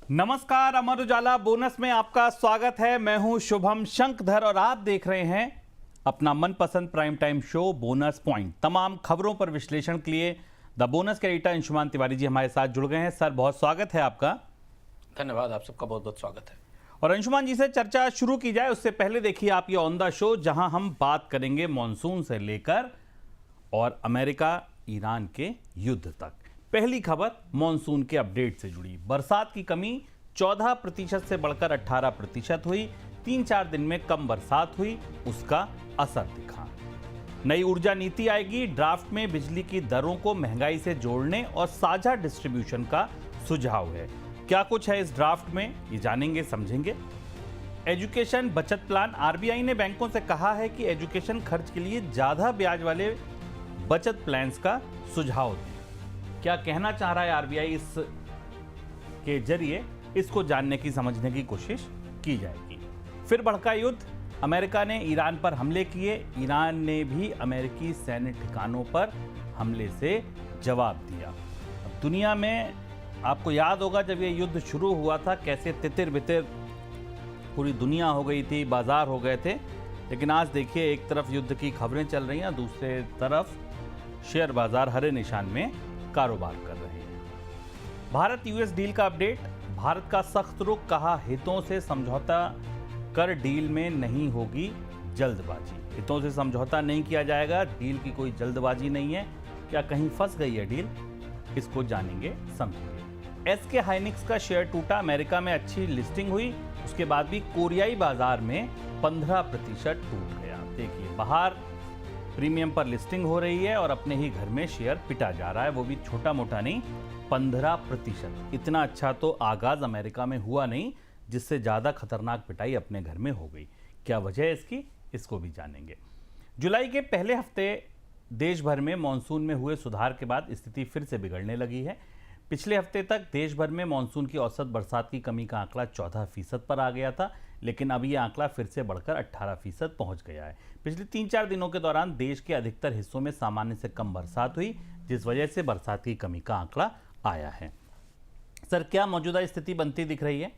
नमस्कार, अमर उजाला बोनस में आपका स्वागत है। मैं हूं शुभम शंखधर और आप देख रहे हैं अपना मनपसंद prime time show bonus point. तमाम खबरों पर विश्लेषण के लिए द बोनस के एडिटर अंशुमान तिवारी जी हमारे साथ जुड़ गए हैं। सर, बहुत स्वागत है आपका। धन्यवाद, आप सबका बहुत बहुत स्वागत है। और अंशुमान जी से चर्चा शुरू की जाए उससे पहले देखिए आप ये ऑन द शो, जहां हम बात करेंगे मॉनसून से लेकर और अमेरिका ईरान के युद्ध तक। पहली खबर मॉनसून के अपडेट से जुड़ी। बरसात की कमी 14% से बढ़कर 18% हुई। 3-4 दिन में कम बरसात हुई, उसका असर दिखा। नई ऊर्जा नीति आएगी। ड्राफ्ट में बिजली की दरों को महंगाई से जोड़ने और साझा डिस्ट्रीब्यूशन का सुझाव है। क्या कुछ है इस ड्राफ्ट में, ये जानेंगे समझेंगे। एजुकेशन बचत प्लान। आरबीआई ने बैंकों से कहा है कि एजुकेशन खर्च के लिए ज्यादा ब्याज वाले बचत प्लान्स का सुझाव दें। क्या कहना चाह रहा है आरबीआई इस के जरिए, इसको जानने की समझने की कोशिश की जाएगी। फिर भड़का युद्ध। अमेरिका ने ईरान पर हमले किए। ईरान ने भी अमेरिकी सैन्य ठिकानों पर हमले से जवाब दिया। अब दुनिया में आपको याद होगा जब ये युद्ध शुरू हुआ था कैसे तितिर बितिर पूरी दुनिया हो गई थी, बाजार हो गए थे। लेकिन आज देखिए एक तरफ युद्ध की खबरें चल रही हैं, दूसरे तरफ शेयर बाजार हरे निशान में कारोबार कर रहे हैं। भारत यूएस डील का अपडेट। भारत का सख्त रुख, कहा हितों से समझौता कर डील में नहीं होगी जल्दबाजी। हितों से समझौता नहीं किया जाएगा, डील की कोई जल्दबाजी नहीं है। क्या कहीं फंस गई है डील, इसको जानेंगे समझेंगे। एसके हाइनिक्स का शेयर टूटा। अमेरिका में अच्छी लिस्टिंग हुई, उसके बाद भी कोरियाई बाजार में 15% टूट गया। देखिए बाहर प्रीमियम पर लिस्टिंग हो रही है और अपने ही घर में शेयर पिटा जा रहा है, वो भी छोटा मोटा नहीं, 15%। इतना अच्छा तो आगाज अमेरिका में हुआ नहीं जिससे ज्यादा खतरनाक पिटाई अपने घर में हो गई। क्या वजह है इसकी, इसको भी जानेंगे। जुलाई के पहले हफ्ते देश भर में मानसून में हुए सुधार के बाद स्थिति फिर से बिगड़ने लगी है। पिछले हफ्ते तक देश भर में मानसून की औसत बरसात की कमी का आंकड़ा 14% पर आ गया था, लेकिन अब यह आंकड़ा फिर से बढ़कर 18% पहुंच गया है। पिछले 3-4 दिनों के दौरान देश के अधिकतर हिस्सों में सामान्य से कम बरसात हुई, जिस वजह से बरसात की कमी का आंकड़ा आया है। सर, क्या मौजूदा स्थिति बनती दिख रही है?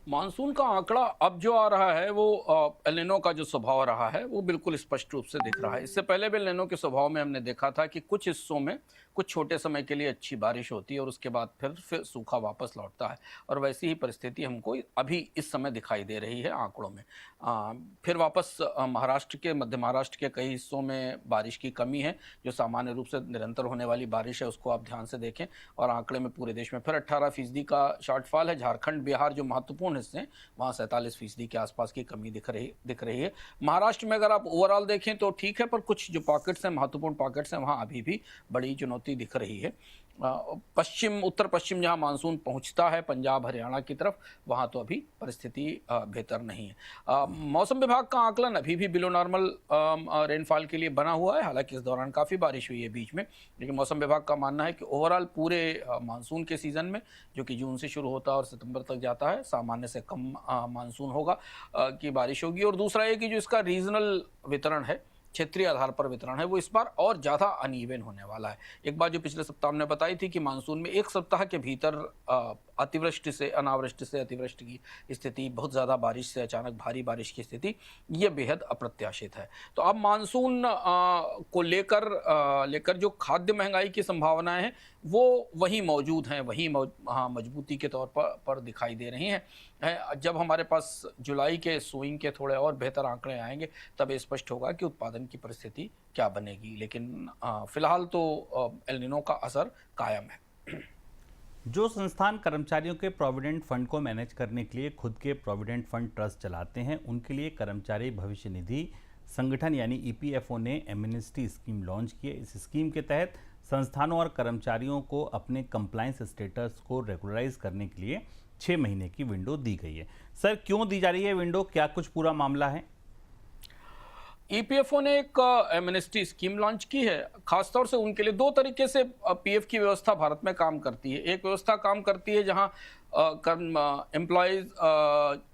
मानसून का आंकड़ा अब जो आ रहा है वो एल नीनो का जो स्वभाव रहा है वो बिल्कुल स्पष्ट रूप से दिख रहा है। इससे पहले भी एल नीनो के स्वभाव में हमने देखा था कि कुछ हिस्सों में कुछ छोटे समय के लिए अच्छी बारिश होती है और उसके बाद फिर सूखा वापस लौटता है, और वैसी ही परिस्थिति हमको अभी इस समय दिखाई दे रही है आंकड़ों में। फिर वापस महाराष्ट्र के, मध्य महाराष्ट्र के कई हिस्सों में बारिश की कमी है। जो सामान्य रूप से निरंतर होने वाली बारिश है उसको आप ध्यान से देखें, और आंकड़े में पूरे देश में फिर 18% का शॉर्टफॉल है। झारखंड, बिहार जो महत्वपूर्ण हिस्से हैं वहाँ 47% के आसपास की कमी दिख रही है। महाराष्ट्र में अगर आप ओवरऑल देखें तो ठीक है, पर कुछ जो पॉकेट्स हैं, महत्वपूर्ण पॉकेट्स हैं, वहाँ अभी भी बड़ी चुनौती दिख रही है। पश्चिम, उत्तर पश्चिम जहां मानसून पहुंचता है पंजाब हरियाणा की तरफ, वहां तो अभी परिस्थिति बेहतर नहीं है। मौसम विभाग का आकलन अभी भी बिलो नॉर्मल रेनफॉल के लिए बना हुआ है। हालांकि इस दौरान काफ़ी बारिश हुई है बीच में, लेकिन मौसम विभाग का मानना है कि ओवरऑल पूरे मानसून के सीज़न में, जो कि जून से शुरू होता है और सितंबर तक जाता है, सामान्य से कम मानसून होगा की बारिश होगी। और दूसरा ये कि जो इसका रीजनल वितरण है, क्षेत्रीय आधार पर वितरण है, वो इस बार और ज़्यादा अनइवन होने वाला है। एक बात जो पिछले सप्ताह हमने बताई थी कि मानसून में एक सप्ताह के भीतर अतिवृष्टि से, अनावृष्टि से अतिवृष्टि की स्थिति, बहुत ज़्यादा बारिश से अचानक भारी बारिश की स्थिति, ये बेहद अप्रत्याशित है। तो अब मानसून को लेकर जो खाद्य महंगाई की संभावनाएं हैं वो वही मौजूद हैं, वही मजबूती के तौर पर दिखाई दे रही हैं। जब हमारे पास जुलाई के सोइंग के थोड़े और बेहतर आंकड़े आएंगे तब ये स्पष्ट होगा कि उत्पादन की परिस्थिति क्या बनेगी। लेकिन फिलहाल तो एल नीनो का असर कायम है। जो संस्थान कर्मचारियों के प्रोविडेंट फंड को मैनेज करने के लिए खुद के प्रोविडेंट फंड ट्रस्ट चलाते हैं, उनके लिए कर्मचारी भविष्य निधि संगठन यानी ईपीएफओ ने एमनेस्टी स्कीम लॉन्च की है। इस स्कीम के तहत संस्थानों और कर्मचारियों को अपने कंप्लायंस स्टेटस को रेगुलराइज करने के लिए 6 महीने की विंडो दी गई है। सर, क्यों दी जा रही है विंडो, क्या कुछ पूरा मामला है? ईपीएफओ ने एक एमनेस्टी स्कीम लॉन्च की है, खासतौर से उनके लिए। 2 तरीके से पीएफ की व्यवस्था भारत में काम करती है। एक व्यवस्था काम करती है जहां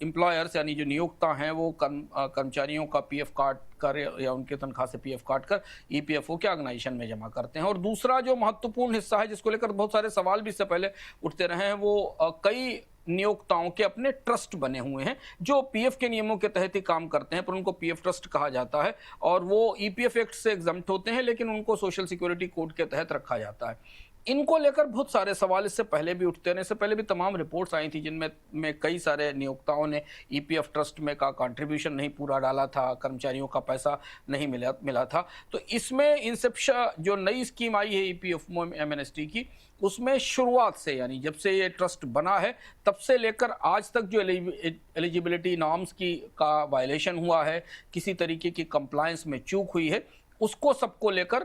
एम्प्लॉयर्स यानी जो नियोक्ता हैं वो कर्मचारियों का पीएफ काट कर या उनके तनख्वाह से पीएफ काट कर ईपीएफओ के ऑर्गेनाइजेशन में जमा करते हैं। और दूसरा जो महत्वपूर्ण हिस्सा है जिसको लेकर बहुत सारे सवाल भी इससे पहले उठते रहे हैं, वो कई नियोक्ताओं के अपने ट्रस्ट बने हुए हैं जो पीएफ के नियमों के तहत ही काम करते हैं, पर उनको पीएफ ट्रस्ट कहा जाता है और वो ईपीएफ एक्ट से एग्जम्प्ट होते हैं, लेकिन उनको सोशल सिक्योरिटी कोड के तहत रखा जाता है। इनको लेकर बहुत सारे सवाल इससे पहले भी उठते रहे। इससे पहले भी तमाम रिपोर्ट्स आई थी जिनमें कई सारे नियोक्ताओं ने ईपीएफ ट्रस्ट में का कंट्रीब्यूशन नहीं पूरा डाला था, कर्मचारियों का पैसा नहीं मिला था। तो इसमें इंसेप्शन जो नई स्कीम आई है ईपीएफओ एमएनएसटी की, उसमें शुरुआत से यानी जब से ये ट्रस्ट बना है तब से लेकर आज तक जो एलिजिबिलिटी नॉर्म्स की का वायलेशन हुआ है, किसी तरीके की कंप्लायंस में चूक हुई है, उसको सबको लेकर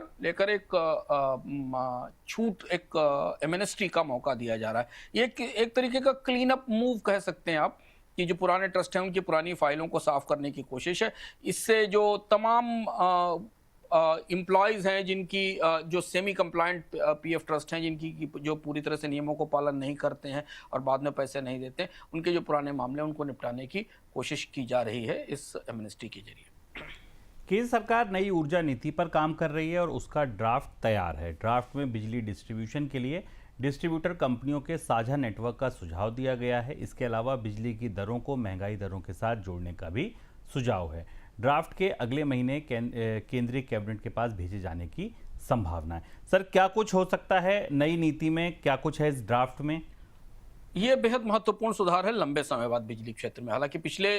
एक छूट, एक एमएनएसटी का मौका दिया जा रहा है। ये एक तरीके का क्लीन अप मूव कह सकते हैं आप, कि जो पुराने ट्रस्ट हैं उनकी पुरानी फाइलों को साफ करने की कोशिश है। इससे जो तमाम एम्प्लॉयज़ हैं जिनकी जो सेमी कंप्लायंट पीएफ ट्रस्ट हैं, जिनकी जो पूरी तरह से नियमों को पालन नहीं करते हैं और बाद में पैसे नहीं देते हैं, उनके जो पुराने मामले हैं उनको निपटाने की कोशिश की जा रही है इस एमएनएसटी के जरिए। केंद्र सरकार नई ऊर्जा नीति पर काम कर रही है और उसका ड्राफ्ट तैयार है। ड्राफ्ट में बिजली डिस्ट्रीब्यूशन के लिए डिस्ट्रीब्यूटर कंपनियों के साझा नेटवर्क का सुझाव दिया गया है। इसके अलावा बिजली की दरों को महंगाई दरों के साथ जोड़ने का भी सुझाव है। ड्राफ्ट के अगले महीने केंद्रीय कैबिनेट के पास भेजे जाने की संभावना है। सर, क्या कुछ हो सकता है नई नीति में, क्या कुछ है इस ड्राफ्ट में? ये बेहद महत्वपूर्ण सुधार है लंबे समय बाद बिजली क्षेत्र में। हालांकि पिछले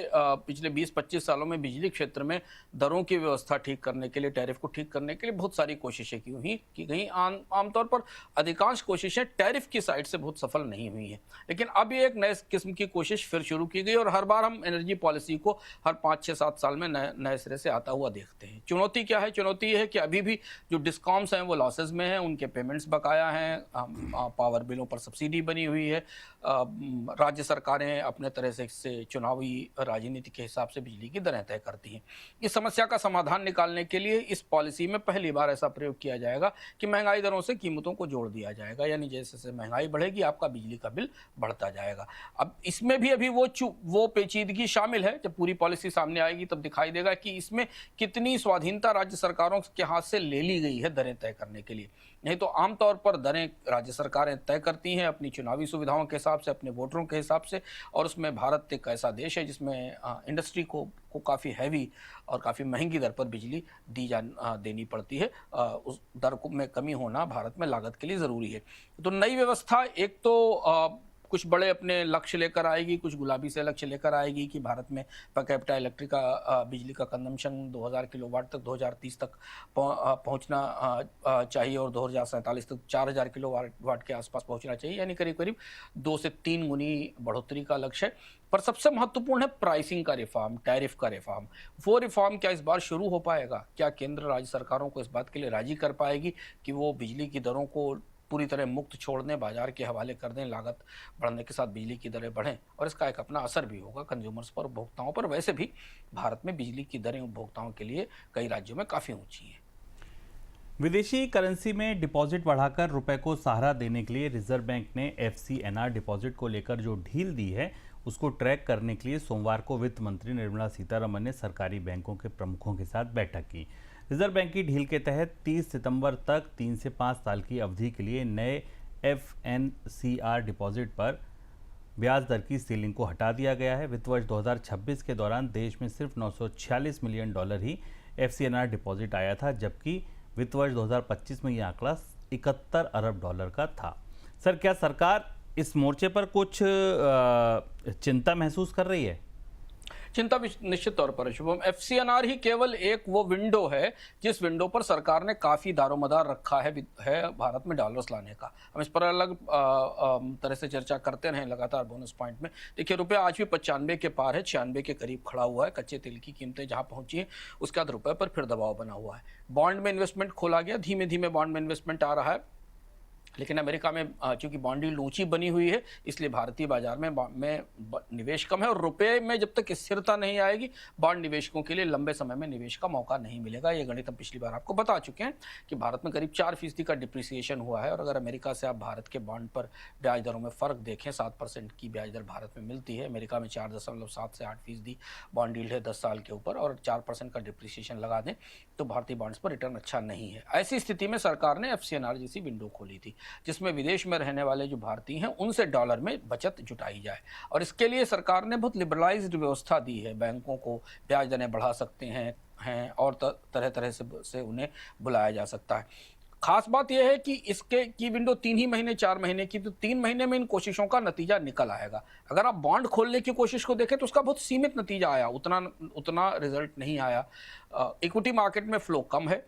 20-25 सालों में बिजली क्षेत्र में दरों की व्यवस्था ठीक करने के लिए, टैरिफ को ठीक करने के लिए बहुत सारी कोशिशें की गई। आमतौर पर अधिकांश कोशिशें टैरिफ की साइड से बहुत सफल नहीं हुई हैं, लेकिन अब ये एक नए किस्म की कोशिश फिर शुरू की गई और हर बार हम एनर्जी पॉलिसी को हर 5-6-7 साल में नए सिरे से आता हुआ देखते हैं। चुनौती क्या है? चुनौती ये है कि अभी भी जो डिस्कॉम्स हैं वो लॉसेज में हैं, उनके पेमेंट्स बकाया हैं, पावर बिलों पर सब्सिडी बनी हुई है, राज्य सरकारें अपने तरह से चुनावी राजनीति के हिसाब से बिजली की दरें तय करती हैं। इस समस्या का समाधान निकालने के लिए इस पॉलिसी में पहली बार ऐसा प्रयोग किया जाएगा कि महंगाई दरों से कीमतों को जोड़ दिया जाएगा, यानी जैसे जैसे महंगाई बढ़ेगी आपका बिजली का बिल बढ़ता जाएगा। अब इसमें भी अभी वो पेचीदगी शामिल है। जब पूरी पॉलिसी सामने आएगी तब दिखाई देगा कि इसमें कितनी स्वाधीनता राज्य सरकारों के हाथ से ले ली गई है दरें तय करने के लिए। नहीं तो आमतौर पर दरें राज्य सरकारें तय करती हैं अपनी चुनावी सुविधाओं के हिसाब से, अपने वोटरों के हिसाब से, और उसमें भारत एक ऐसा देश है जिसमें इंडस्ट्री को काफ़ी हैवी और काफ़ी महंगी दर पर बिजली देनी पड़ती है। उस दर में कमी होना भारत में लागत के लिए ज़रूरी है। तो नई व्यवस्था एक तो कुछ बड़े अपने लक्ष्य लेकर आएगी, कुछ गुलाबी से लक्ष्य लेकर आएगी कि भारत में पर कैपिटा इलेक्ट्रिक का बिजली का कंजम्पशन 2000 किलोवाट तक 2030 तक पहुंचना चाहिए और 2047 तक 4000 किलोवाट के आसपास पहुंचना चाहिए, यानी करीब करीब 2 से 3 गुनी बढ़ोतरी का लक्ष्य है। पर सबसे महत्वपूर्ण है प्राइसिंग का रिफॉर्म, टैरिफ का रिफॉर्म। वो रिफॉर्म क्या इस बार शुरू हो पाएगा? क्या केंद्र राज्य सरकारों को इस बात के लिए राजी कर पाएगी कि वो बिजली की दरों को पूरी तरह मुक्त छोड़ दें, बाजार के हवाले कर दें, लागत बढ़ने के साथ बिजली की दरें बढ़ें, और इसका एक अपना असर भी होगा कंज्यूमर्स पर, उपभोक्ताओं पर। वैसे भी भारत में बिजली की दरें उपभोक्ताओं के लिए कई राज्यों में काफ़ी ऊंची हैं। विदेशी करेंसी में डिपॉजिट बढ़ाकर रुपए को सहारा देने के लिए रिजर्व बैंक ने FCNR डिपॉजिट को लेकर जो ढील दी है उसको ट्रैक करने के लिए सोमवार को वित्त मंत्री निर्मला सीतारमण ने सरकारी बैंकों के प्रमुखों के साथ बैठक की। रिजर्व बैंक की ढील के तहत 30 सितंबर तक 3 से 5 साल की अवधि के लिए नए FNCR डिपॉजिट पर ब्याज दर की सीलिंग को हटा दिया गया है। वित्त वर्ष 2026 के दौरान देश में सिर्फ $946 मिलियन ही FCNR डिपॉजिट आया था, जबकि वित्त वर्ष 2025 में यह आंकड़ा $71 अरब का था। सर, क्या सरकार इस मोर्चे पर कुछ चिंता महसूस कर रही है? चिंता भी निश्चित तौर पर है शुभम। FCNR ही केवल एक वो विंडो है जिस विंडो पर सरकार ने काफ़ी दारोमदार रखा है भारत में डॉलर्स लाने का। हम इस पर अलग तरह से चर्चा करते रहे लगातार बोनस पॉइंट में। देखिए, रुपया आज भी 95 के पार है, 96 के करीब खड़ा हुआ है। कच्चे तेल की कीमतें जहाँ पहुँची हैं उसके बाद रुपये पर फिर दबाव बना हुआ है। बॉन्ड में इन्वेस्टमेंट खोला गया, धीमे धीमे बॉन्ड में इन्वेस्टमेंट आ रहा है। लेकिन अमेरिका में चूंकि बॉन्ड यील्ड ऊंची बनी हुई है, इसलिए भारतीय बाजार में निवेश कम है और रुपए में जब तक स्थिरता नहीं आएगी, बॉन्ड निवेशकों के लिए लंबे समय में निवेश का मौका नहीं मिलेगा। ये गणित हम पिछली बार आपको बता चुके हैं कि भारत में करीब 4% का डिप्रिसिएशन हुआ है और अगर अमेरिका से आप भारत के बॉन्ड पर ब्याज दरों में फर्क देखें, 7% की ब्याज दर भारत में मिलती है, अमेरिका में 4.7 से 8% बॉन्ड यील्ड है 10 साल के ऊपर, और 4% का डिप्रिसिएशन लगा दें तो भारतीय बॉन्ड्स पर रिटर्न अच्छा नहीं है। ऐसी स्थिति में सरकार ने FCNR जैसी विंडो खोली थी जिसमें विदेश में रहने वाले जो भारतीय हैं उनसे डॉलर में बचत जुटाई जाए, और इसके लिए सरकार ने बहुत लिबरलाइज्ड व्यवस्था दी है। बैंकों को ब्याज दरें बढ़ा सकते हैं और तरह तरह से उन्हें बुलाया जा सकता है। खास बात यह है कि इसके की विंडो 3 ही महीने 4 महीने की, तो 3 महीने में इन कोशिशों का नतीजा निकल आएगा। अगर आप बॉन्ड खोलने की कोशिश को देखें तो उसका बहुत सीमित नतीजा आया, उतना रिजल्ट नहीं आया। इक्विटी मार्केट में फ्लो कम है,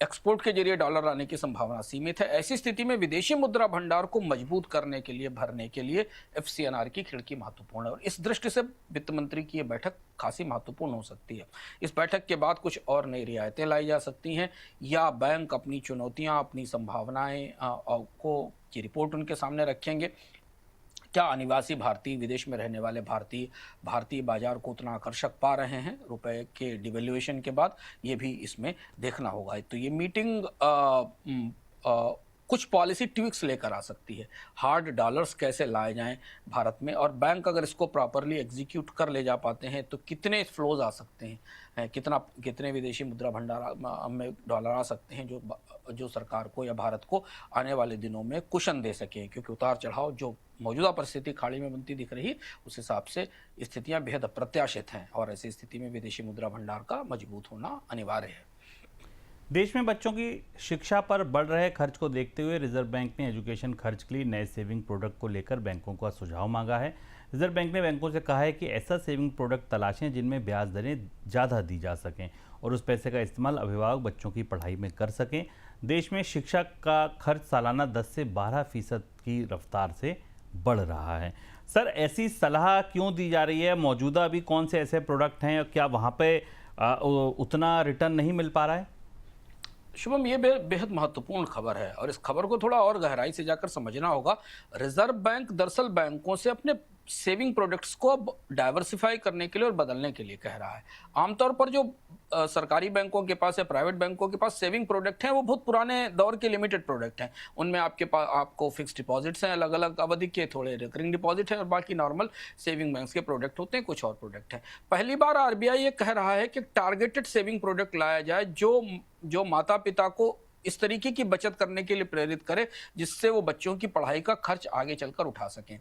एक्सपोर्ट के जरिए डॉलर आने की संभावना सीमित है। ऐसी स्थिति में विदेशी मुद्रा भंडार को मजबूत करने के लिए, भरने के लिए FCNR की खिड़की महत्वपूर्ण है और इस दृष्टि से वित्त मंत्री की यह बैठक खासी महत्वपूर्ण हो सकती है। इस बैठक के बाद कुछ और नई रियायतें लाई जा सकती हैं या बैंक अपनी चुनौतियां, अपनी संभावनाएं की रिपोर्ट उनके सामने रखेंगे। क्या अनिवासी भारतीय, विदेश में रहने वाले भारतीय बाजार को उतना आकर्षक पा रहे हैं रुपए के डिवेल्युएशन के बाद, ये भी इसमें देखना होगा। तो ये मीटिंग कुछ पॉलिसी ट्विक्स लेकर आ सकती है। हार्ड डॉलर्स कैसे लाए जाएं भारत में, और बैंक अगर इसको प्रॉपरली एग्जीक्यूट कर ले जा पाते हैं तो कितने फ्लोज आ सकते हैं, कितने विदेशी मुद्रा भंडार में डॉलर आ सकते हैं जो सरकार को या भारत को आने वाले दिनों में कुशन दे सके, क्योंकि उतार चढ़ाव जो मौजूदा परिस्थिति खाड़ी में बनती दिख रही है उस हिसाब से स्थितियां बेहद अप्रत्याशित हैं और ऐसी स्थिति में विदेशी मुद्रा भंडार का मजबूत होना अनिवार्य है। देश में बच्चों की शिक्षा पर बढ़ रहे खर्च को देखते हुए रिजर्व बैंक ने एजुकेशन खर्च के लिए नए सेविंग प्रोडक्ट को लेकर बैंकों का सुझाव मांगा है। रिजर्व बैंक ने बैंकों से कहा है कि ऐसा सेविंग प्रोडक्ट तलाशें जिनमें ब्याज दरें ज़्यादा दी जा सकें और उस पैसे का इस्तेमाल अभिभावक बच्चों की पढ़ाई में कर सकें। देश में शिक्षा का खर्च सालाना 10 से 12% की रफ्तार से बढ़ रहा है। सर, ऐसी सलाह क्यों दी जा रही है? मौजूदा अभी कौन से ऐसे प्रोडक्ट हैं और क्या वहाँ पे उतना रिटर्न नहीं मिल पा रहा है? शुभम, ये बेहद महत्वपूर्ण खबर है और इस खबर को थोड़ा और गहराई से जाकर समझना होगा। रिजर्व बैंक दरअसल बैंकों से अपने सेविंग प्रोडक्ट्स को अब डाइवर्सिफाई करने के लिए और बदलने के लिए कह रहा है। आमतौर पर जो सरकारी बैंकों के पास या प्राइवेट बैंकों के पास सेविंग प्रोडक्ट हैं वो बहुत पुराने दौर के लिमिटेड प्रोडक्ट हैं। उनमें आपको फिक्स डिपॉजिट्स हैं, अलग अलग अवधि के, थोड़े रिकरिंग डिपॉजिट हैं और बाकी नॉर्मल सेविंग बैंक्स के प्रोडक्ट होते हैं, कुछ और प्रोडक्ट हैं। पहली बार RBI ये कह रहा है कि टारगेटेड सेविंग प्रोडक्ट लाया जाए जो माता पिता को इस तरीके की बचत करने के लिए प्रेरित करे जिससे वो बच्चों की पढ़ाई का खर्च आगे चलकर उठा सकें।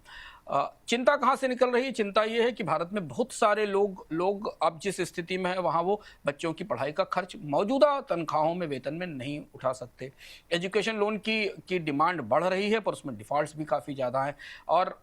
चिंता कहाँ से निकल रही है? चिंता ये है कि भारत में बहुत सारे लोग अब जिस स्थिति में है वहाँ वो बच्चों की पढ़ाई का खर्च मौजूदा तनख्वाहों में, वेतन में नहीं उठा सकते। एजुकेशन लोन की डिमांड बढ़ रही है पर उसमें डिफॉल्ट्स भी काफ़ी ज़्यादा हैं और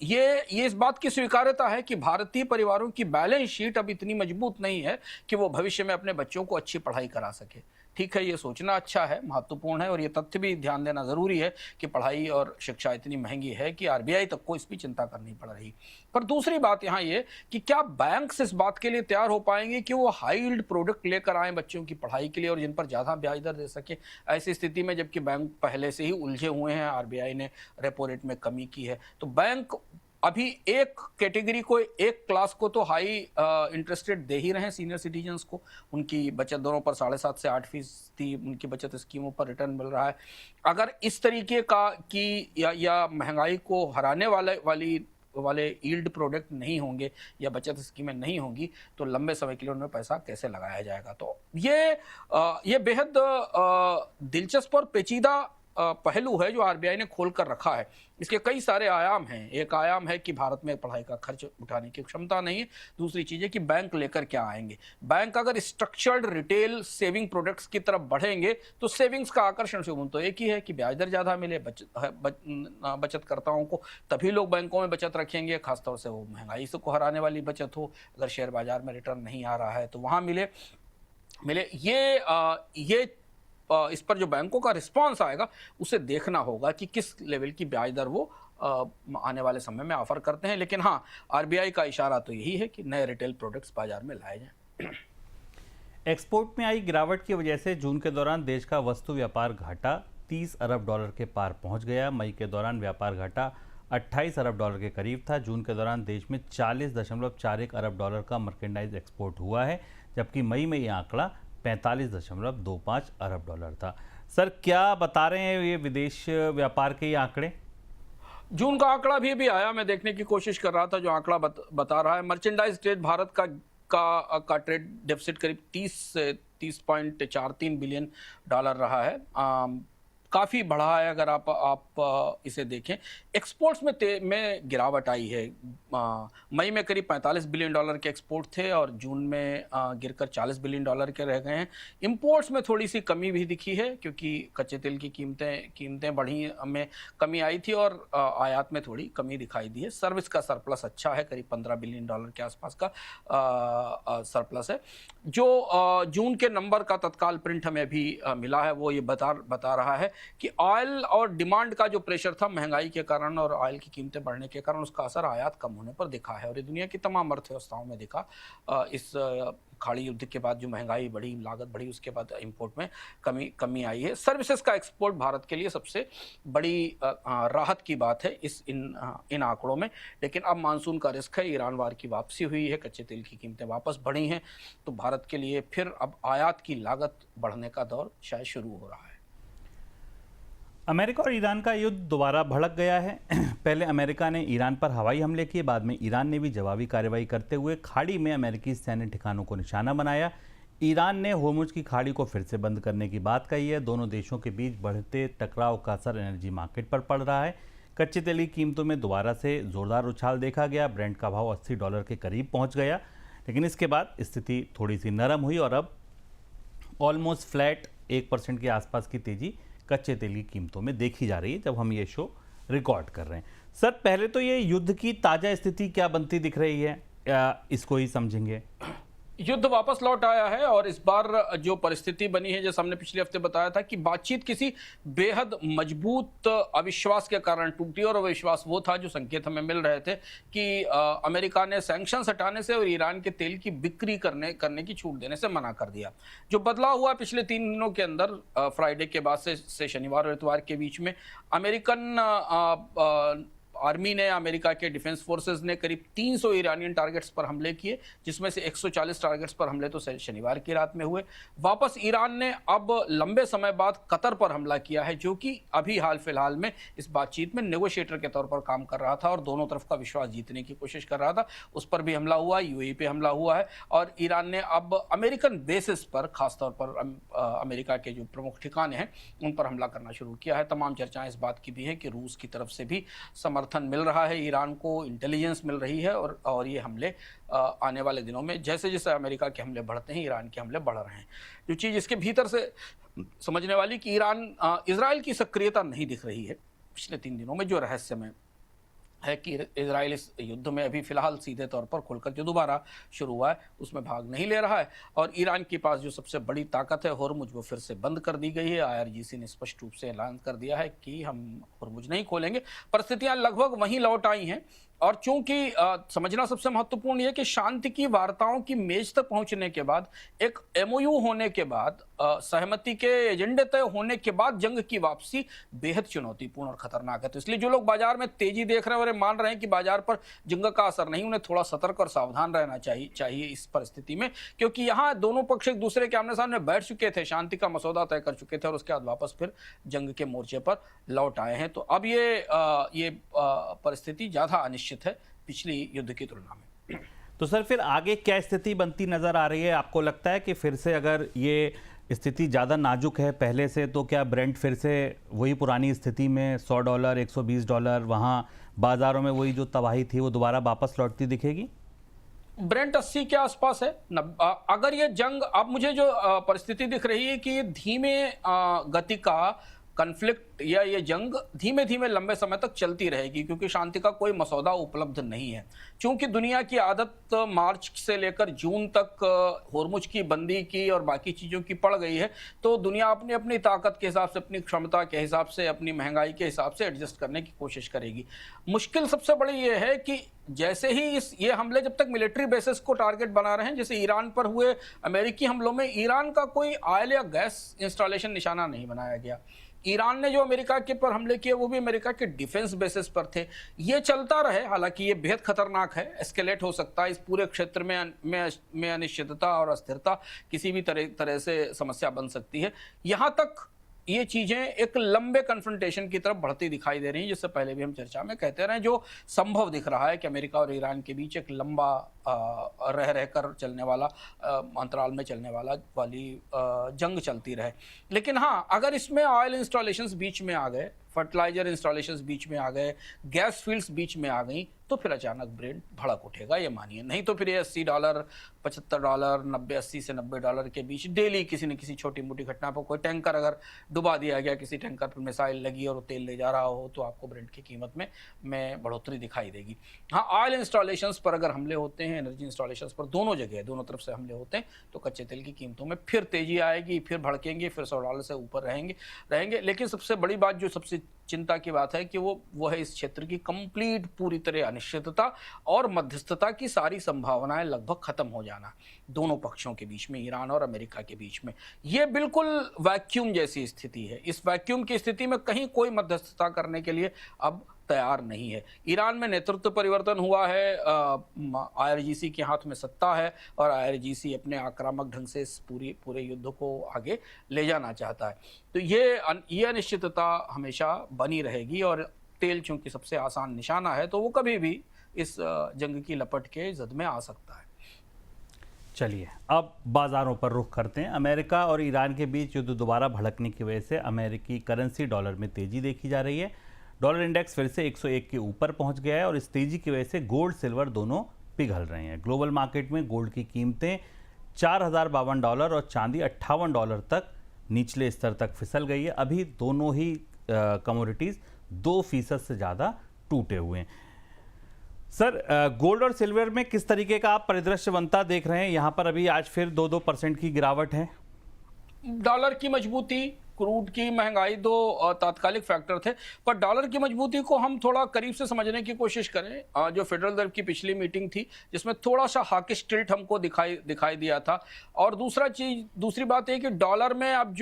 ये इस बात की स्वीकार्यता है कि भारतीय परिवारों की बैलेंस शीट अब इतनी मजबूत नहीं है कि वो भविष्य में अपने बच्चों को अच्छी पढ़ाई करा सके। ठीक है, ये सोचना अच्छा है, महत्वपूर्ण है और ये तथ्य भी ध्यान देना ज़रूरी है कि पढ़ाई और शिक्षा इतनी महंगी है कि RBI तक को इस पर चिंता करनी पड़ रही। पर दूसरी बात यहाँ ये कि क्या बैंक्स इस बात के लिए तैयार हो पाएंगे कि वो हाई यील्ड प्रोडक्ट लेकर आएँ बच्चों की पढ़ाई के लिए और जिन पर ज़्यादा ब्याज दर दे सके। ऐसी स्थिति में जबकि बैंक पहले से ही उलझे हुए हैं, RBI ने रेपो रेट में कमी की है, तो बैंक अभी एक कैटेगरी को, एक क्लास को तो हाई इंटरेस्ट रेट दे ही रहे हैं, सीनियर सिटीजन्स को। उनकी बचत दरों पर 7.5 से 8% उनकी बचत स्कीमों पर रिटर्न मिल रहा है। अगर इस तरीके या महंगाई को हराने वाले यील्ड प्रोडक्ट नहीं होंगे या बचत स्कीमें नहीं होंगी तो लंबे समय के लिए उनमें पैसा कैसे लगाया जाएगा? तो ये बेहद दिलचस्प और पेचीदा पहलू है जो RBI ने खोल कर रखा है। इसके कई सारे आयाम हैं। एक आयाम है कि भारत में पढ़ाई का खर्च उठाने की क्षमता नहीं है। दूसरी चीज़ है कि बैंक लेकर क्या आएंगे। बैंक अगर स्ट्रक्चर्ड रिटेल सेविंग प्रोडक्ट्स की तरफ बढ़ेंगे तो सेविंग्स का आकर्षण शुभ तो एक ही है कि ब्याज दर ज़्यादा मिले बचतकर्ताओं को, तभी लोग बैंकों में बचत रखेंगे, खासतौर से वो महंगाई से को हराने वाली बचत हो। अगर शेयर बाजार में रिटर्न नहीं आ रहा है तो वहाँ मिले ये इस पर जो बैंकों का रिस्पांस आएगा उसे देखना होगा कि किस लेवल की ब्याज दर वो आने वाले समय में ऑफर करते हैं। लेकिन हाँ, RBI का इशारा तो यही है कि नए रिटेल प्रोडक्ट्स बाजार में लाए जाएं। एक्सपोर्ट में आई गिरावट की वजह से जून के दौरान देश का वस्तु व्यापार घाटा 30 अरब डॉलर के पार पहुंच गया। मई के दौरान व्यापार घाटा 28 अरब डॉलर के करीब था। जून के दौरान देश में 40.41 अरब डॉलर का मर्केंडाइज एक्सपोर्ट हुआ है, जबकि मई में यह आंकड़ा 45.25 अरब डॉलर था। सर, क्या बता रहे हैं ये विदेश व्यापार के ये आंकड़े? जून का आंकड़ा भी आया, मैं देखने की कोशिश कर रहा था। जो आंकड़ा बता रहा है, मर्चेंडाइज ट्रेड भारत का ट्रेड डेफिसिट करीब 30.43 बिलियन डॉलर रहा है। काफ़ी बढ़ा है अगर आप इसे देखें। एक्सपोर्ट्स में गिरावट आई है। मई में करीब 45 बिलियन डॉलर के एक्सपोर्ट थे और जून में गिरकर 40 बिलियन डॉलर के रह गए हैं। इंपोर्ट्स में थोड़ी सी कमी भी दिखी है, क्योंकि कच्चे तेल की कीमतें बढ़ी में कमी आई थी और आयात में थोड़ी कमी दिखाई दी है। सर्विस का सरप्लस अच्छा है, करीब 15 बिलियन डॉलर के आसपास का सरप्लस है। जो जून के नंबर का तत्काल प्रिंट हमें अभी मिला है, वो ये बता रहा है कि ऑयल और डिमांड का जो प्रेशर था महंगाई के कारण और ऑयल की कीमतें बढ़ने के कारण, उसका असर आयात कम होने पर दिखा है। और ये दुनिया की तमाम अर्थव्यवस्थाओं में दिखा। इस खाड़ी युद्ध के बाद जो महंगाई बढ़ी, लागत बढ़ी, उसके बाद इंपोर्ट में कमी आई है। सर्विसेज का एक्सपोर्ट भारत के लिए सबसे बड़ी राहत की बात है इन आंकड़ों में। लेकिन अब मानसून का रिस्क है, ईरान वार की वापसी हुई है, कच्चे तेल की कीमतें वापस बढ़ी हैं, तो भारत के लिए फिर अब आयात की लागत बढ़ने का दौर शायद शुरू हो रहा है। अमेरिका और ईरान का युद्ध दोबारा भड़क गया है। पहले अमेरिका ने ईरान पर हवाई हमले किए, बाद में ईरान ने भी जवाबी कार्रवाई करते हुए खाड़ी में अमेरिकी सैन्य ठिकानों को निशाना बनाया। ईरान ने होर्मुज की खाड़ी को फिर से बंद करने की बात कही है। दोनों देशों के बीच बढ़ते टकराव का असर एनर्जी मार्केट पर पड़ रहा है। कच्चे तेल की कीमतों में दोबारा से जोरदार उछाल देखा गया। ब्रेंट का भाव 80 डॉलर के करीब पहुंच गया, लेकिन इसके बाद स्थिति थोड़ी सी नरम हुई और अब ऑलमोस्ट फ्लैट 1% के आसपास की तेजी कच्चे तेल की कीमतों में देखी जा रही है जब हम ये शो रिकॉर्ड कर रहे हैं। सर, पहले तो ये युद्ध की ताजा स्थिति क्या बनती दिख रही है, इसको ही समझेंगे। युद्ध वापस लौट आया है और इस बार जो परिस्थिति बनी है, जैसे हमने पिछले हफ्ते बताया था कि बातचीत किसी बेहद मजबूत अविश्वास के कारण टूटी, और अविश्वास वो था जो संकेत हमें मिल रहे थे कि अमेरिका ने सैंक्शंस हटाने से और ईरान के तेल की बिक्री करने की छूट देने से मना कर दिया। जो बदलाव हुआ पिछले 3 दिनों के अंदर, फ्राइडे के बाद से शनिवार और इतवार के बीच में, अमेरिकन आर्मी ने, अमेरिका के डिफेंस फोर्सेस ने करीब 300 ईरानियन टारगेट्स पर हमले किए, जिसमें से 140 टारगेट्स पर हमले तो शनिवार की रात में हुए। वापस ईरान ने अब लंबे समय बाद कतर पर हमला किया है, जो कि अभी हाल फिलहाल में इस बातचीत में नेगोशिएटर के तौर पर काम कर रहा था और दोनों तरफ का विश्वास जीतने की कोशिश कर रहा था। उस पर भी हमला हुआ, यूएई पे हमला हुआ है और ईरान ने अब अमेरिकन बेसिस पर, खासतौर पर अमेरिका के जो प्रमुख ठिकाने हैं उन पर हमला करना शुरू किया है। तमाम चर्चाएं इस बात की भी है कि रूस की तरफ से भी समर्थन मिल रहा है ईरान को, इंटेलिजेंस मिल रही है और ये हमले आने वाले दिनों में, जैसे जैसे अमेरिका के हमले बढ़ते हैं, ईरान के हमले बढ़ रहे हैं। जो चीज़ इसके भीतर से समझने वाली कि इजराइल की सक्रियता नहीं दिख रही है पिछले 3 दिनों में। जो रहस्यमय है कि इजराइल इस युद्ध में अभी फिलहाल सीधे तौर पर खुलकर जो दोबारा शुरू हुआ है उसमें भाग नहीं ले रहा है, और ईरान के पास जो सबसे बड़ी ताकत है होर्मुज, वो फिर से बंद कर दी गई है। आईआरजीसी ने स्पष्ट रूप से ऐलान कर दिया है कि हम होर्मुज नहीं खोलेंगे। परिस्थितियां लगभग वहीं लौट आई हैं और चूंकि समझना सबसे महत्वपूर्ण यह कि शांति की वार्ताओं की मेज तक पहुंचने के बाद, एक एमओयू होने के बाद, सहमति के एजेंडे तय होने के बाद जंग की वापसी बेहद चुनौतीपूर्ण और खतरनाक है। तो इसलिए जो लोग बाजार में तेजी देख रहे हैं और मान रहे हैं कि बाजार पर जंग का असर नहीं, उन्हें थोड़ा सतर्क और सावधान रहना चाहिए इस परिस्थिति में, क्योंकि यहाँ दोनों पक्ष एक दूसरे के आमने सामने बैठ चुके थे, शांति का मसौदा तय कर चुके थे और उसके बाद वापस फिर जंग के मोर्चे पर लौट आए हैं। तो अब ये परिस्थिति ज्यादा अनिश्चित है पिछली युद्ध की तुलना में। तो सर, फिर आगे क्या स्थिति बनती नजर आ रही है? आपको लगता है कि फिर से अगर ये स्थिति ज़्यादा नाजुक है पहले से, तो क्या ब्रेंट फिर से वही पुरानी स्थिति में $100, $120, वहाँ बाजारों में वही जो तबाही थी वो दोबारा वापस लौटती दिखेगी? ब्रेंट 80 के आसपास है। अगर ये जंग, अब मुझे जो परिस्थिति दिख रही है कि ये धीमे गति का कन्फ्लिक्ट या ये जंग धीमे धीमे लंबे समय तक चलती रहेगी, क्योंकि शांति का कोई मसौदा उपलब्ध नहीं है। चूंकि दुनिया की आदत मार्च से लेकर जून तक होर्मुज की बंदी की और बाकी चीज़ों की पड़ गई है, तो दुनिया अपनी अपनी ताकत के हिसाब से, अपनी क्षमता के हिसाब से, अपनी महंगाई के हिसाब से एडजस्ट करने की कोशिश करेगी। मुश्किल सबसे बड़ी ये है कि जैसे ही ये हमले जब तक मिलिट्री बेसिस को टारगेट बना रहे हैं, जैसे ईरान पर हुए अमेरिकी हमलों में ईरान का कोई ऑयल या गैस इंस्टॉलेशन निशाना नहीं बनाया गया, ईरान ने जो अमेरिका के पर हमले किए वो भी अमेरिका के डिफेंस बेसिस पर थे। ये चलता रहे, हालांकि ये बेहद खतरनाक है, एस्केलेट हो सकता है। इस पूरे क्षेत्र में अनिश्चितता और अस्थिरता किसी भी तरह से समस्या बन सकती है। यहां तक ये चीजें एक लंबे कन्फ्रंटेशन की तरफ बढ़ती दिखाई दे रही हैं, जिससे पहले भी हम चर्चा में कहते रहे, जो संभव दिख रहा है कि अमेरिका और ईरान के बीच एक लंबा रहकर चलने वाला अंतराल में चलने वाली जंग चलती रहे। लेकिन हाँ, अगर इसमें ऑयल इंस्टॉलेशंस बीच में आ गए, फर्टिलाइजर इंस्टॉलेशंस बीच में आ गए, गैस फील्ड्स बीच में आ गई, तो फिर अचानक ब्रेंट भड़क उठेगा, ये मानिए। नहीं तो फिर ये $80, $75, 80 से $90 के बीच डेली किसी न किसी छोटी मोटी घटना पर कोई टैंकर अगर डुबा दिया गया, किसी टैंकर पर मिसाइल लगी और तेल ले जा रहा हो, तो आपको ब्रेंट की कीमत में बढ़ोतरी दिखाई देगी। हाँ, ऑयल इंस्टॉलेशंस पर अगर हमले होते हैं, एनर्जी इंस्टॉलेशंस पर, दोनों जगह दोनों तरफ से हमले होते हैं, तो कच्चे तेल की कीमतों में फिर तेजी आएगी, फिर भड़केंगे, फिर $100 से ऊपर रहेंगे। लेकिन सबसे बड़ी बात, जो सबसे चिंता की बात है, कि वो है इस क्षेत्र की कंप्लीट पूरी तरह अनिश्चितता और मध्यस्थता की सारी संभावनाएं लगभग खत्म हो जाना दोनों पक्षों के बीच में, ईरान और अमेरिका के बीच में। ये बिल्कुल वैक्यूम जैसी स्थिति है। इस वैक्यूम की स्थिति में कहीं कोई मध्यस्थता करने के लिए अब तैयार नहीं है। ईरान में नेतृत्व परिवर्तन हुआ है, आईआरजीसी के हाथ में सत्ता है और आईआरजीसी अपने आक्रामक ढंग से इस पूरे युद्ध को आगे ले जाना चाहता है। तो ये अनिश्चितता हमेशा बनी रहेगी, और तेल चूंकि सबसे आसान निशाना है, तो वो कभी भी इस जंग की लपट के जद में आ सकता है। चलिए, अब बाजारों पर रुख करते हैं। अमेरिका और ईरान के बीच युद्ध दोबारा भड़कने की वजह से अमेरिकी करेंसी डॉलर में तेजी देखी जा रही है। डॉलर इंडेक्स फिर से 101 के ऊपर पहुंच गया है और इस तेजी की वजह से गोल्ड सिल्वर दोनों पिघल रहे हैं। ग्लोबल मार्केट में गोल्ड की कीमतें $4052 और चांदी $58 तक निचले स्तर तक फिसल गई है। अभी दोनों ही कमोडिटीज 2% से ज़्यादा टूटे हुए हैं। सर, गोल्ड और सिल्वर में किस तरीके का आप परिदृश्य बनता देख रहे हैं? यहाँ पर अभी आज फिर 2% की गिरावट है। डॉलर की मजबूती, क्रूड की महंगाई दो तात्कालिक फैक्टर थे, पर डॉलर की मजबूती को हम थोड़ा करीब से समझने की कोशिश करें। जो फेडरल रिजर्व की पिछली मीटिंग थी, जिसमें थोड़ा सा हॉकिश टिल्ट हमको दिखाई दिया था। और दूसरी बात है कि डॉलर में अब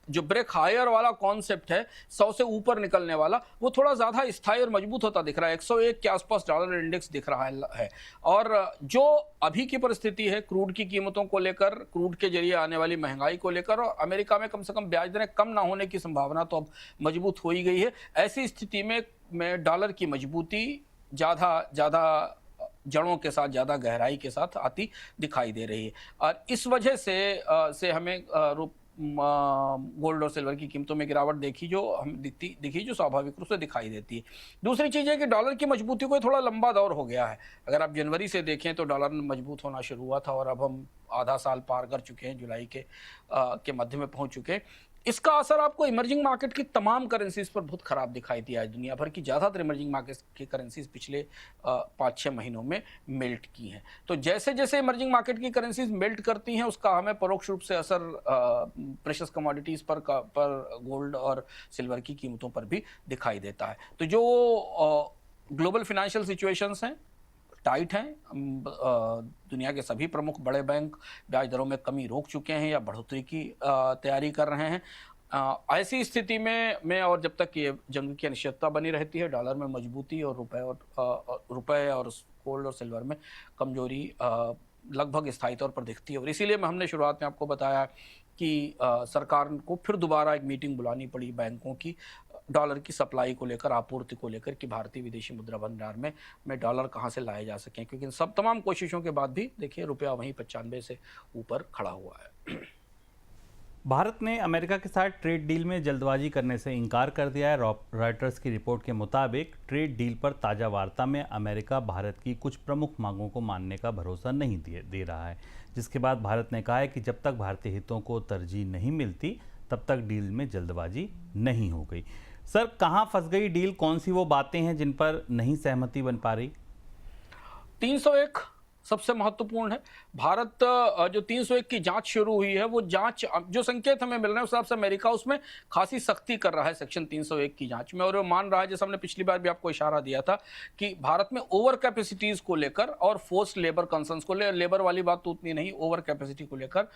जो ब्रेक हायर वाला कॉन्सेप्ट है, 100 से ऊपर निकलने वाला, वो थोड़ा ज्यादा स्थायी और मजबूत होता दिख रहा है। 101 के आसपास डॉलर इंडेक्स दिख रहा है। और जो अभी की परिस्थिति है क्रूड की कीमतों को लेकर, क्रूड के जरिए आने वाली महंगाई को लेकर, और अमेरिका में कम से कम ब्याज दरें कम ना होने की संभावना तो अब मजबूत हो ही गई है। ऐसी स्थिति में डॉलर की मजबूती ज्यादा जड़ों के साथ, ज्यादा गहराई के साथ आती दिखाई दे रही है। और इस वजह से हमें गोल्ड और सिल्वर की कीमतों में गिरावट दिखी, जो स्वाभाविक रूप से दिखाई देती है। दूसरी चीज़ है कि डॉलर की मजबूती को थोड़ा लंबा दौर हो गया है। अगर आप जनवरी से देखें तो डॉलर मजबूत होना शुरू हुआ था, और अब हम आधा साल पार कर चुके हैं, जुलाई के मध्य में पहुंच चुके हैं। इसका असर आपको इमर्जिंग मार्केट की तमाम करेंसीज पर बहुत खराब दिखाई दिया है। दुनिया भर की ज़्यादातर इमर्जिंग मार्केट की करेंसीज पिछले 5-6 महीनों में मेल्ट की हैं। तो जैसे जैसे इमर्जिंग मार्केट की करेंसीज मेल्ट करती हैं, उसका हमें परोक्ष रूप से असर प्रेशियस कमोडिटीज़ पर गोल्ड और सिल्वर की कीमतों पर भी दिखाई देता है। तो जो ग्लोबल फिनेंशियल सिचुएशंस हैं, टाइट हैं। दुनिया के सभी प्रमुख बड़े बैंक ब्याज दरों में कमी रोक चुके हैं या बढ़ोतरी की तैयारी कर रहे हैं। ऐसी स्थिति में और जब तक ये जंग की अनिश्चितता बनी रहती है, डॉलर में मजबूती और रुपए और गोल्ड और सिल्वर में कमजोरी लगभग स्थायी तौर पर दिखती है। और इसीलिए हमने शुरुआत में आपको बताया कि सरकार को फिर दोबारा एक मीटिंग बुलानी पड़ी बैंकों की, डॉलर की सप्लाई को लेकर, आपूर्ति को लेकर, कि भारतीय विदेशी मुद्रा भंडार में डॉलर कहां से लाए जा सकें। क्योंकि सब तमाम कोशिशों के बाद भी देखिए रुपया वहीं 95 से ऊपर खड़ा हुआ है। भारत ने अमेरिका के साथ ट्रेड डील में जल्दबाजी करने से इनकार कर दिया है। रॉयटर्स की रिपोर्ट के मुताबिक ट्रेड डील पर ताज़ा वार्ता में अमेरिका भारत की कुछ प्रमुख मांगों को मानने का भरोसा नहीं दे रहा है, जिसके बाद भारत ने कहा है कि जब तक भारतीय हितों को तरजीह नहीं मिलती तब तक डील में जल्दबाजी नहीं हो गई। सर, कहाँ फंस गई डील? कौन सी वो बातें हैं जिन पर नहीं सहमति बन पा रही? 301 सबसे महत्वपूर्ण है। भारत जो 301 की जांच शुरू हुई है, वो जांच जो संकेत हमें मिल रहे हैं उस हिसाब से अमेरिका उसमें खासी सख्ती कर रहा है सेक्शन 301 की जांच में, और वो मान रहा है, जैसे हमने पिछली बार भी आपको इशारा दिया था, कि भारत में ओवर कैपेसिटीज को लेकर और फोर्स लेबर कंसर्न्स को लेबर वाली बात तो उतनी नहीं, ओवर कैपेसिटी को लेकर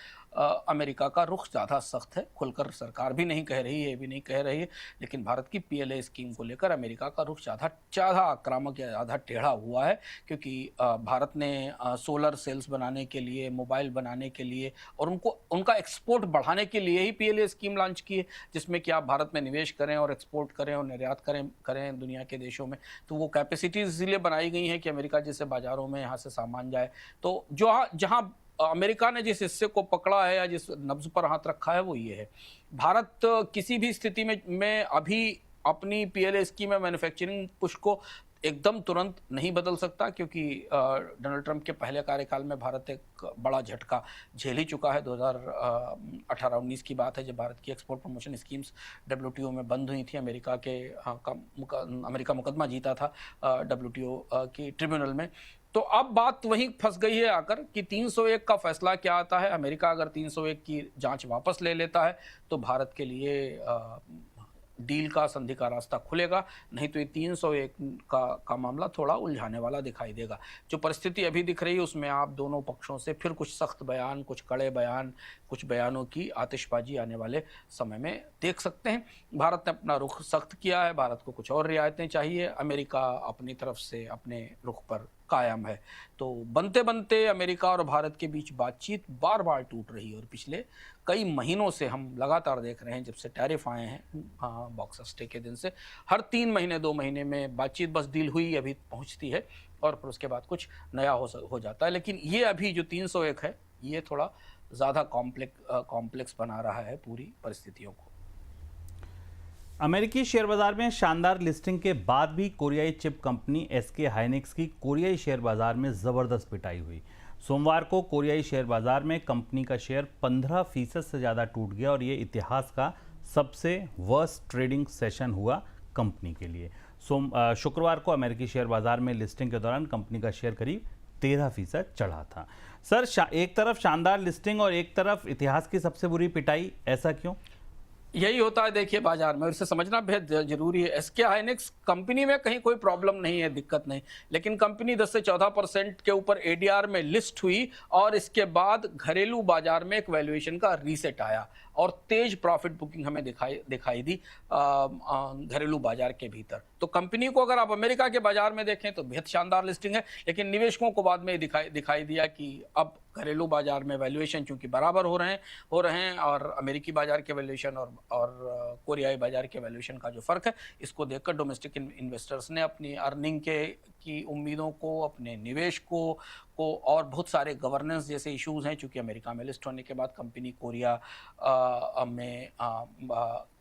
अमेरिका का रुख ज़्यादा सख्त है। खुलकर सरकार भी नहीं कह रही है, ये भी नहीं कह रही है, लेकिन भारत की PLA स्कीम को लेकर अमेरिका का रुख ज़्यादा आक्रामक या ज़्यादा टेढ़ा हुआ है, क्योंकि भारत ने सोलर सेल्स बनाने के लिए, मोबाइल बनाने के लिए और उनका एक्सपोर्ट बढ़ाने के लिए ही PLA स्कीम लॉन्च की है, जिसमें कि आप भारत में निवेश करें और एक्सपोर्ट करें और निर्यात करें दुनिया के देशों में। तो वो कैपेसिटीज इसलिए बनाई गई हैं कि अमेरिका जैसे बाजारों में यहाँ से सामान जाए। तो जहाँ अमेरिका ने जिस हिस्से को पकड़ा है या जिस नब्ज पर हाथ रखा है वो ये है। भारत किसी भी स्थिति में अभी अपनी PLA स्कीम में मैन्युफैक्चरिंग पुश को एकदम तुरंत नहीं बदल सकता, क्योंकि डोनाल्ड ट्रंप के पहले कार्यकाल में भारत एक बड़ा झटका झेल ही चुका है। 2018-19 की बात है, जब भारत की एक्सपोर्ट प्रमोशन स्कीम्स WTO में बंद हुई थी। अमेरिका मुकदमा जीता था WTO की ट्रिब्यूनल में। तो अब बात वहीं फंस गई है आकर कि 301 का फैसला क्या आता है। अमेरिका अगर 301 की जांच वापस ले लेता है तो भारत के लिए डील का, संधि का रास्ता खुलेगा, नहीं तो ये 301 का मामला थोड़ा उलझाने वाला दिखाई देगा। जो परिस्थिति अभी दिख रही है उसमें आप दोनों पक्षों से फिर कुछ सख्त बयान, कुछ कड़े बयान, कुछ बयानों की आतिशबाजी आने वाले समय में देख सकते हैं। भारत ने अपना रुख सख्त किया है, भारत को कुछ और रियायतें चाहिए, अमेरिका अपनी तरफ से अपने रुख पर कायम है। तो बनते बनते अमेरिका और भारत के बीच बातचीत बार बार टूट रही है, और पिछले कई महीनों से हम लगातार देख रहे हैं, जब से टैरिफ आए हैं बॉक्सर स्टे के दिन से, हर 3 महीने 2 महीने में बातचीत बस डील हुई अभी पहुंचती है और फिर उसके बाद कुछ नया हो जाता है। लेकिन ये अभी जो 301 है ये थोड़ा ज़्यादा कॉम्प्लेक्स बना रहा है पूरी परिस्थितियों को। अमेरिकी शेयर बाजार में शानदार लिस्टिंग के बाद भी कोरियाई चिप कंपनी SK हाइनिक्स की कोरियाई शेयर बाजार में जबरदस्त पिटाई हुई। सोमवार को कोरियाई शेयर बाजार में कंपनी का शेयर 15% से ज़्यादा टूट गया और ये इतिहास का सबसे वर्स्ट ट्रेडिंग सेशन हुआ कंपनी के लिए। शुक्रवार को अमेरिकी शेयर बाजार में लिस्टिंग के दौरान कंपनी का शेयर करीब 13% चढ़ा था। सर, एक तरफ शानदार लिस्टिंग और एक तरफ इतिहास की सबसे बुरी पिटाई, ऐसा क्यों? यही होता है देखिए बाजार में, और इसे समझना बेहद जरूरी है। SK हाइनिक्स कंपनी में कहीं कोई प्रॉब्लम नहीं है, दिक्कत नहीं, लेकिन कंपनी 10 से 14% के ऊपर ADR में लिस्ट हुई और इसके बाद घरेलू बाजार में एक वैल्यूएशन का रीसेट आया और तेज प्रॉफिट बुकिंग हमें दिखाई दी घरेलू बाजार के भीतर। तो कंपनी को अगर आप अमेरिका के बाजार में देखें तो बेहद शानदार लिस्टिंग है, लेकिन निवेशकों को बाद में दिखाई दिया कि अब घरेलू बाजार में वैल्यूएशन चूंकि बराबर हो रहे हैं और अमेरिकी बाजार के वैल्यूएशन और कोरियाई बाजार के वैल्यूएशन का जो फर्क है, इसको देखकर डोमेस्टिक इन्वेस्टर्स ने अपनी अर्निंग की उम्मीदों को, अपने निवेश को और बहुत सारे गवर्नेंस जैसे इश्यूज हैं, चूंकि अमेरिका में लिस्ट होने के बाद कंपनी कोरिया में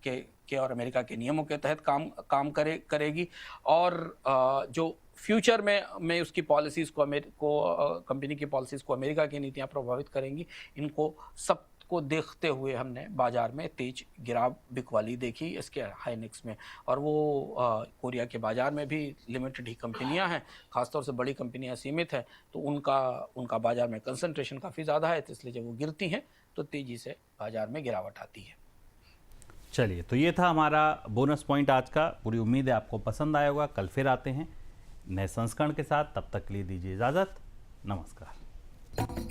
के और अमेरिका के नियमों के तहत काम करेगी और जो फ्यूचर में उसकी पॉलिसीज़ को कंपनी की पॉलिसीज़ को अमेरिका की नीतियां प्रभावित करेंगी। इनको सब को देखते हुए हमने बाजार में तेज गिराव बिकवाली देखी SK हाइनिक्स में, और वो कोरिया के बाजार में भी लिमिटेड ही कंपनियां हैं, खासतौर से बड़ी कंपनियां सीमित हैं, तो उनका बाजार में कंसंट्रेशन काफ़ी ज़्यादा है, तो इसलिए जब वो गिरती हैं तो तेज़ी से बाजार में गिरावट आती है। चलिए, तो ये था हमारा बोनस पॉइंट आज का। पूरी उम्मीद है आपको पसंद आया होगा। कल फिर आते हैं नए संस्करण के साथ, तब तक के लिए दीजिए इजाज़त। नमस्कार।